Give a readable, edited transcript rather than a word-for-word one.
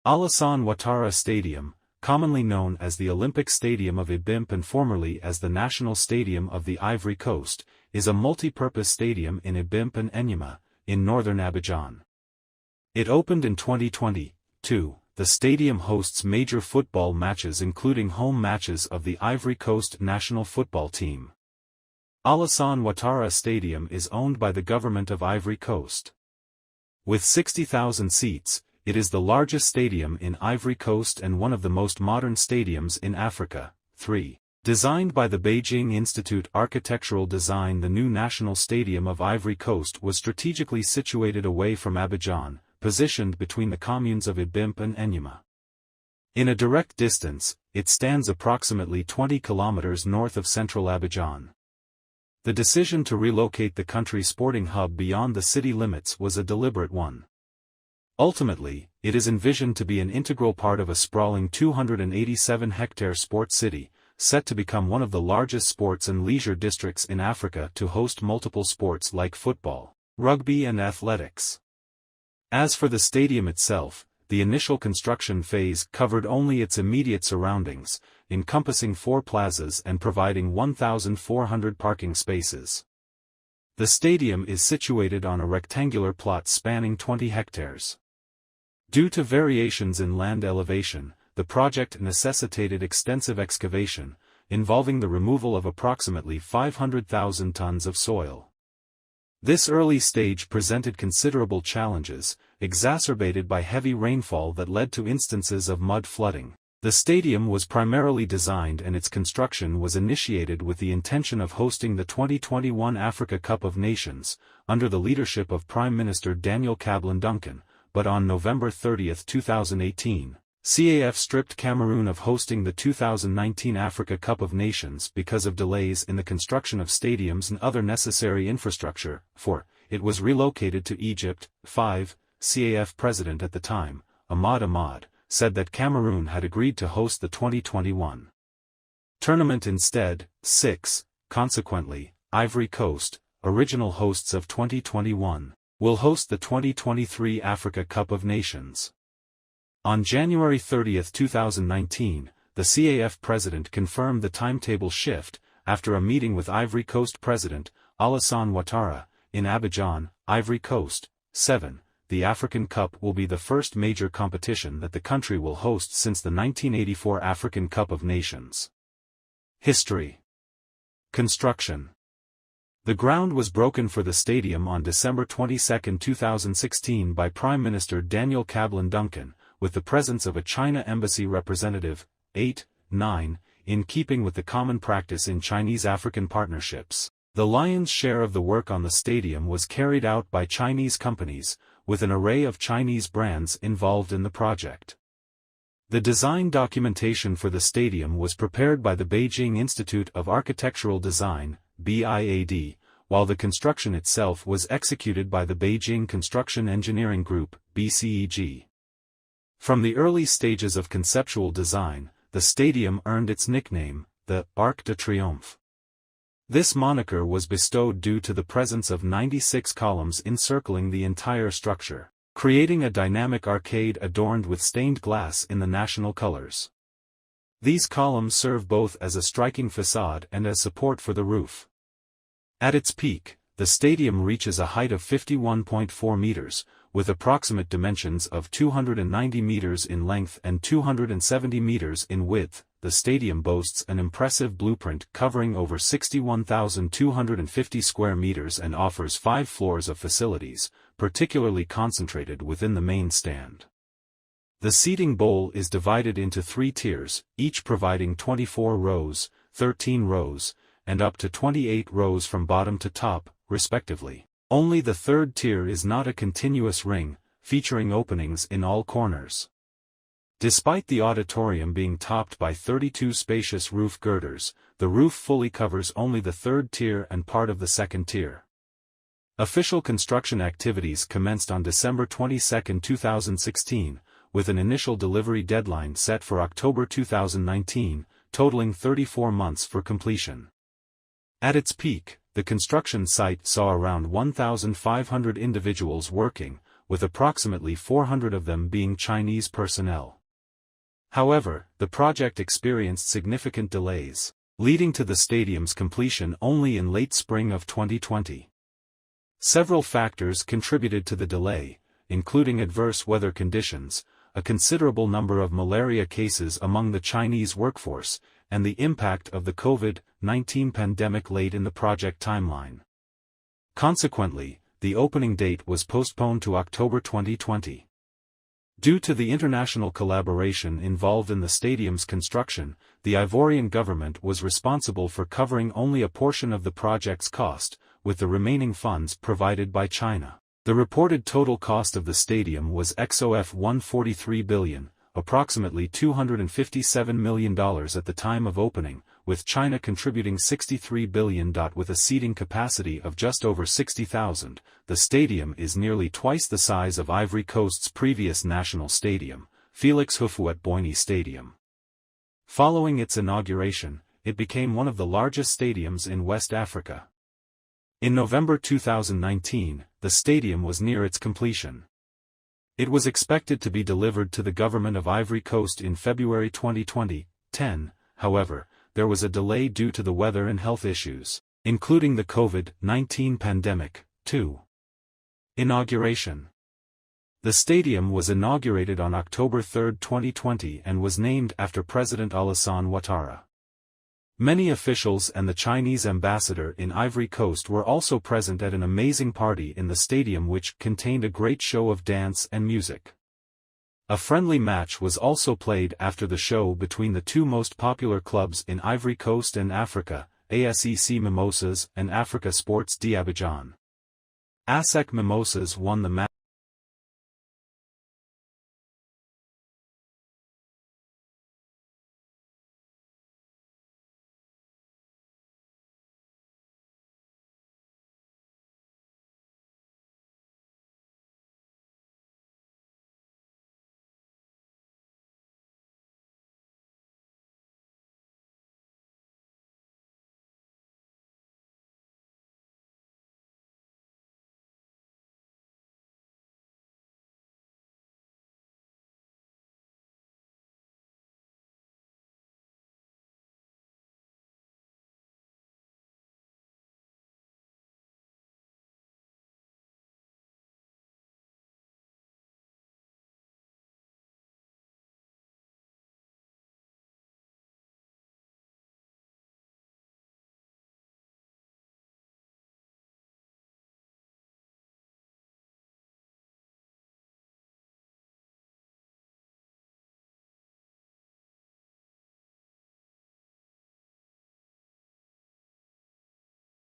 Alassane Ouattara Stadium, commonly known as the Olympic Stadium of Ibimpe and formerly as the National Stadium of the Ivory Coast, is a multi-purpose stadium in Ibimpe and Enyimma, in northern Abidjan. It opened in 2022. The stadium hosts major football matches including home matches of the Ivory Coast national football team. Alassane Ouattara Stadium is owned by the government of Ivory Coast. With 60,000 seats, it is the largest stadium in Ivory Coast and one of the most modern stadiums in Africa. 3. Designed by the Beijing Institute Architectural Design, the new National Stadium of Ivory Coast was strategically situated away from Abidjan, positioned between the communes of Ibimpe and Enyimma. In a direct distance, it stands approximately 20 kilometers north of central Abidjan. The decision to relocate the country's sporting hub beyond the city limits was a deliberate one. Ultimately, it is envisioned to be an integral part of a sprawling 287-hectare sports city, set to become one of the largest sports and leisure districts in Africa to host multiple sports like football, rugby and athletics. As for the stadium itself, the initial construction phase covered only its immediate surroundings, encompassing 4 plazas and providing 1,400 parking spaces. The stadium is situated on a rectangular plot spanning 20 hectares. Due to variations in land elevation, the project necessitated extensive excavation, involving the removal of approximately 500,000 tons of soil. This early stage presented considerable challenges, exacerbated by heavy rainfall that led to instances of mud flooding. The stadium was primarily designed and its construction was initiated with the intention of hosting the 2021 Africa Cup of Nations, under the leadership of Prime Minister Daniel Kablan-Duncan, but on November 30, 2018, CAF stripped Cameroon of hosting the 2019 Africa Cup of Nations because of delays in the construction of stadiums and other necessary infrastructure. 4. It was relocated to Egypt. 5. CAF president at the time, Ahmad Ahmad, said that Cameroon had agreed to host the 2021 tournament instead. 6. Consequently, Ivory Coast, original hosts of 2021, will host the 2023 Africa Cup of Nations. On January 30, 2019, the CAF president confirmed the timetable shift, after a meeting with Ivory Coast President, Alassane Ouattara, in Abidjan, Ivory Coast. 7. The African Cup will be the first major competition that the country will host since the 1984 African Cup of Nations. History. Construction. The ground was broken for the stadium on December 22, 2016 by Prime Minister Daniel Kablan-Duncan, with the presence of a China embassy representative. 8. 9. In keeping with the common practice in Chinese-African partnerships, the lion's share of the work on the stadium was carried out by Chinese companies, with an array of Chinese brands involved in the project. The design documentation for the stadium was prepared by the Beijing Institute of Architectural Design, BIAD, while the construction itself was executed by the Beijing Construction Engineering Group, BCEG. From the early stages of conceptual design, the stadium earned its nickname, the Arc de Triomphe. This moniker was bestowed due to the presence of 96 columns encircling the entire structure, creating a dynamic arcade adorned with stained glass in the national colors. These columns serve both as a striking facade and as support for the roof. At its peak, the stadium reaches a height of 51.4 meters, with approximate dimensions of 290 meters in length and 270 meters in width. The stadium boasts an impressive blueprint covering over 61,250 square meters and offers 5 floors of facilities, particularly concentrated within the main stand. The seating bowl is divided into 3 tiers, each providing 24 rows, 13 rows, and up to 28 rows from bottom to top, respectively. Only the third tier is not a continuous ring, featuring openings in all corners. Despite the auditorium being topped by 32 spacious roof girders, the roof fully covers only the third tier and part of the second tier. Official construction activities commenced on December 22, 2016, with an initial delivery deadline set for October 2019, totaling 34 months for completion. At its peak, the construction site saw around 1,500 individuals working, with approximately 400 of them being Chinese personnel. However, the project experienced significant delays, leading to the stadium's completion only in late spring of 2020. Several factors contributed to the delay, including adverse weather conditions, a considerable number of malaria cases among the Chinese workforce, and the impact of the COVID-19 pandemic late in the project timeline. Consequently, the opening date was postponed to October 2020. Due to the international collaboration involved in the stadium's construction, the Ivorian government was responsible for covering only a portion of the project's cost, with the remaining funds provided by China. The reported total cost of the stadium was XOF 143 billion, approximately $257 million at the time of opening, with China contributing $63 billion. With a seating capacity of just over 60,000, the stadium is nearly twice the size of Ivory Coast's previous national stadium, Félix Houphouët-Boigny Stadium. Following its inauguration, it became one of the largest stadiums in West Africa. In November 2019, the stadium was near its completion. It was expected to be delivered to the government of Ivory Coast in February 2010, however, there was a delay due to the weather and health issues, including the COVID-19 pandemic, too. Inauguration. The stadium was inaugurated on October 3, 2020 and was named after President Alassane Ouattara. Many officials and the Chinese ambassador in Ivory Coast were also present at an amazing party in the stadium which contained a great show of dance and music. A friendly match was also played after the show between the two most popular clubs in Ivory Coast and Africa, ASEC Mimosas and Africa Sports d'Abidjan. ASEC Mimosas won the match.